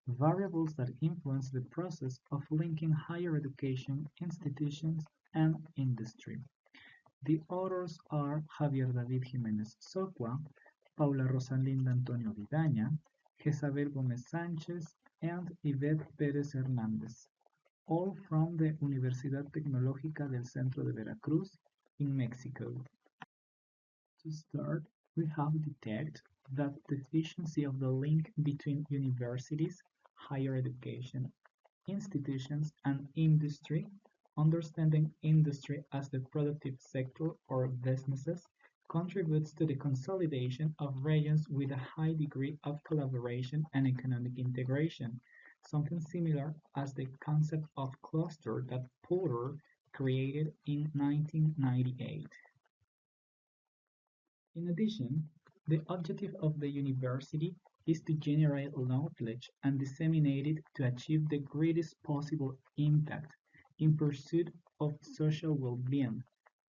variables that influence the process of linking higher education institutions and industry. The authors are Javier Jiménez-Socua, Paula Rosalinda Antonio-Vidaña, Jesabel Gómez-Sánchez, and Ivette Pérez-Hernández, all from the Universidad Tecnológica del Centro de Veracruz in Mexico. To start, we have detected that the efficiency of the link between universities, higher education institutions, and industry, understanding industry as the productive sector or businesses, contributes to the consolidation of regions with a high degree of collaboration and economic integration, something similar as the concept of cluster that Porter created in 1998. In addition, the objective of the university is to generate knowledge and disseminate it to achieve the greatest possible impact in pursuit of social well-being.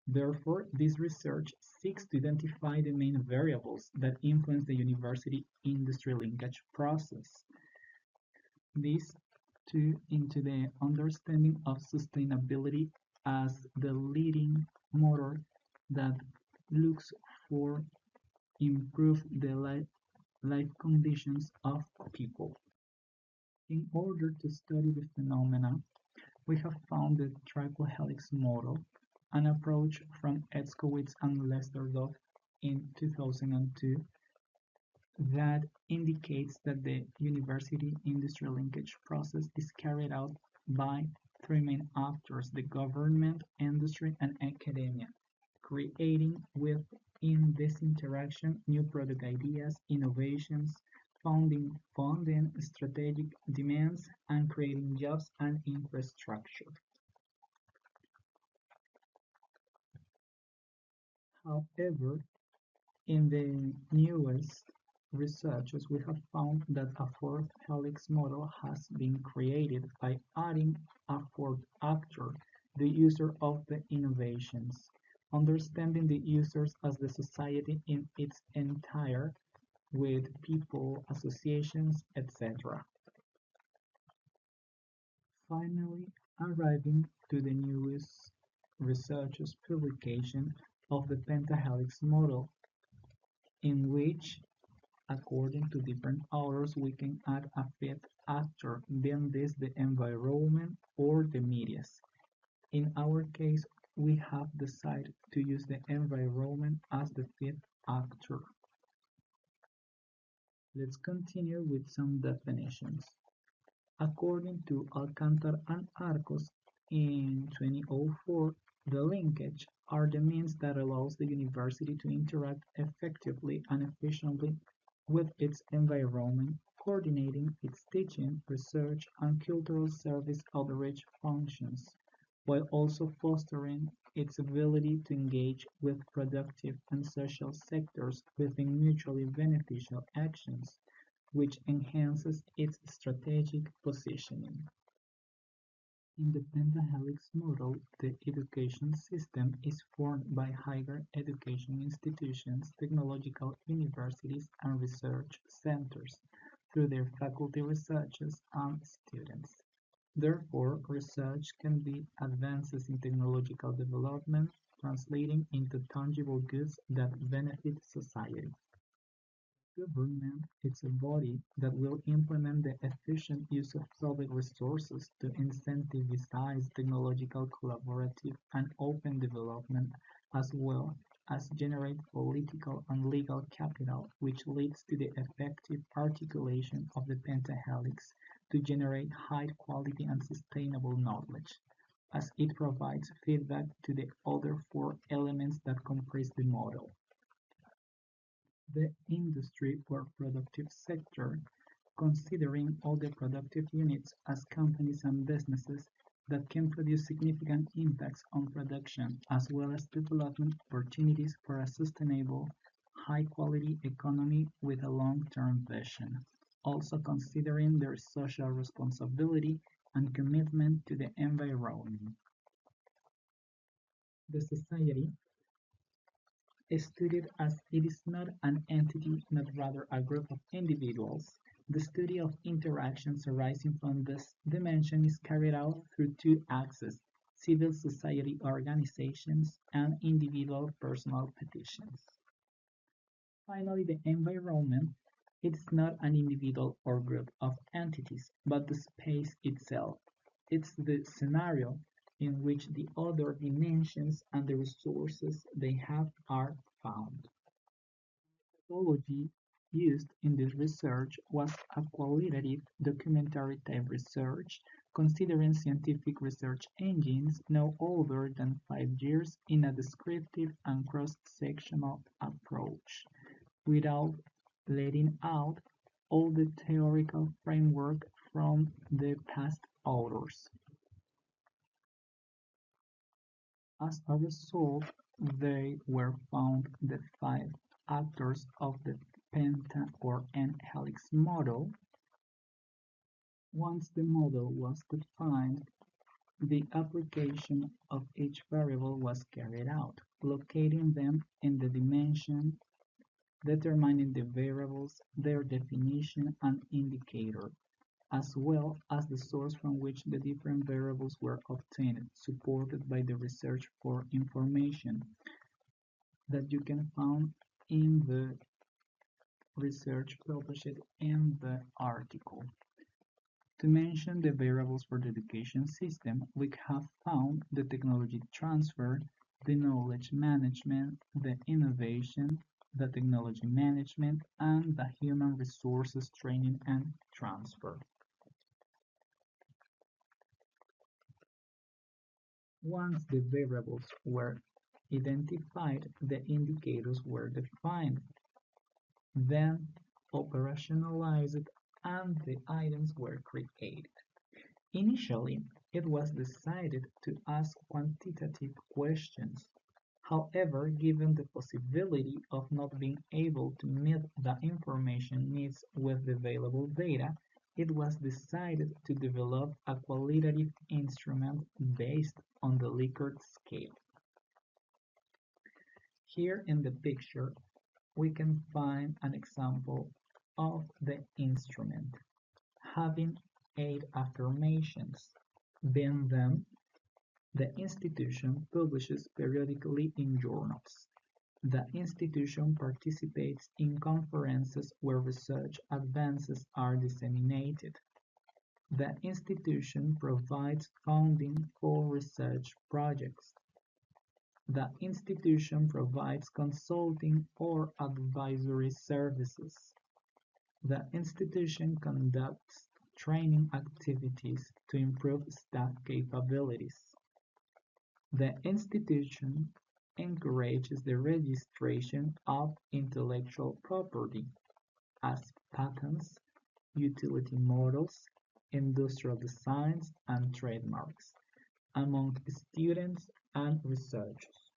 Therefore, this research seeks to identify the main variables that influence the university-industry linkage process. This too into the understanding of sustainability as the leading motor that looks for improve the life conditions of people. In order to study the phenomena, we have found the triple helix model, an approach from Etzkowitz and Lesterdorf in 2002 that indicates that the university-industry linkage process is carried out by three main actors: the government, industry, and academia, creating within this interaction new product ideas, innovations, funding strategic demands, and creating jobs and infrastructure. However, in the newest researches, we have found that a fourth helix model has been created by adding a fourth actor, the user of the innovations, understanding the users as the society in its entire, with people, associations, etc. Finally, arriving to the newest researchers' publication of the pentahelix model, in which, according to different authors, we can add a fifth actor, being this the environment or the medias. In our case, we have decided to use the environment as the fifth actor. Let's continue with some definitions. According to Alcántar and Arcos in 2004, the linkage are the means that allows the university to interact effectively and efficiently with its environment, coordinating its teaching, research, and cultural service outreach functions, while also fostering its ability to engage with productive and social sectors within mutually beneficial actions, which enhances its strategic positioning. In the pentahelix model, the education system is formed by higher education institutions, technological universities, and research centers through their faculty researchers and students. Therefore, research can be advances in technological development, translating into tangible goods that benefit society. Government is a body that will implement the efficient use of public resources to incentivize technological, collaborative, and open development, as well as generate political and legal capital, which leads to the effective articulation of the pentahelix to generate high quality and sustainable knowledge, as it provides feedback to the other four elements that comprise the model. The industry or productive sector, considering all the productive units as companies and businesses that can produce significant impacts on production, as well as development opportunities for a sustainable, high-quality economy with a long-term vision, also considering their social responsibility and commitment to the environment. The society is studied as it is not an entity, not rather a group of individuals, The study of interactions arising from this dimension is carried out through two axes: civil society organizations and individual personal petitions. Finally, the environment is not an individual or group of entities, but the space itself. It's the scenario in which the other dimensions and the resources they have are found. Methodology used in this research was a qualitative documentary type research, considering scientific research engines no older than 5 years in a descriptive and cross-sectional approach, without letting out all the theoretical framework from the past authors. As a result, they were found the five actors of the penta or N-helix model. Once the model was defined, the application of each variable was carried out, locating them in the dimension, determining the variables, their definition and indicator, as well as the source from which the different variables were obtained, supported by the research for information that you can find in the research published in the article. To mention the variables for the education system, we have found the technology transfer, the knowledge management, the innovation, the technology management, and the human resources training and transfer. Once the variables were identified, the indicators were defined, then operationalized, and the items were created. Initially, it was decided to ask quantitative questions. However, given the possibility of not being able to meet the information needs with the available data, it was decided to develop a qualitative instrument based on the Likert scale. Here in the picture, we can find an example of the instrument, having 8 affirmations. Being them, the institution publishes periodically in journals. The institution participates in conferences where research advances are disseminated. The institution provides funding for research projects. The institution provides consulting or advisory services. The institution conducts training activities to improve staff capabilities. The institution encourages the registration of intellectual property as patents, utility models, industrial designs, and trademarks among students and researchers.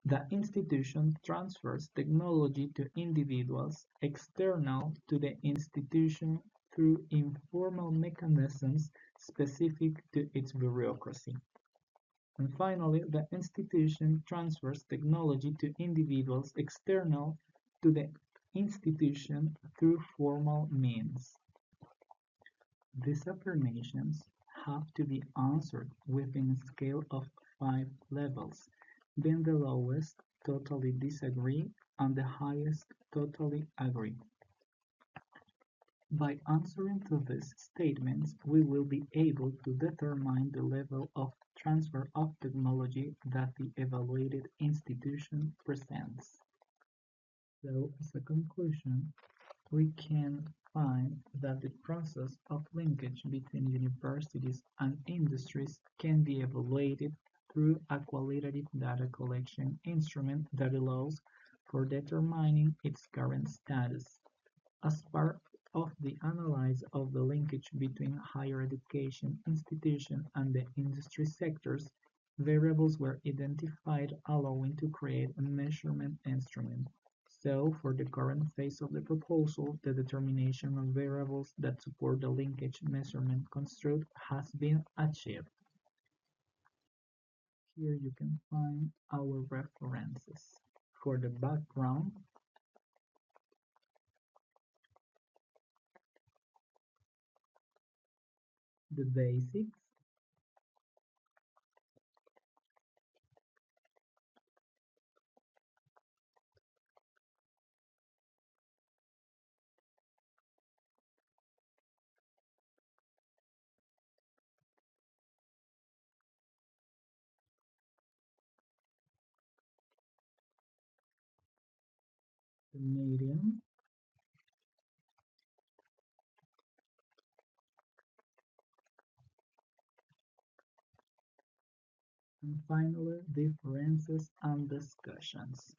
The institution transfers technology to individuals external to the institution through informal mechanisms specific to its bureaucracy. And finally, the institution transfers technology to individuals external to the institution through formal means. These affirmations have to be answered within a scale of 5 levels, being the lowest totally disagree and the highest totally agree. By answering to these statements, we will be able to determine the level of transfer of technology that the evaluated institution presents. So, as a conclusion, we can find that the process of linkage between universities and industries can be evaluated through a qualitative data collection instrument that allows for determining its current status. As part of the analysis of the linkage between higher education institutions and the industry sectors, variables were identified allowing to create a measurement instrument. So, for the current phase of the proposal, the determination of variables that support the linkage measurement construct has been achieved. Here you can find our references. For the background, the basics, the medium, and finally differences and discussions.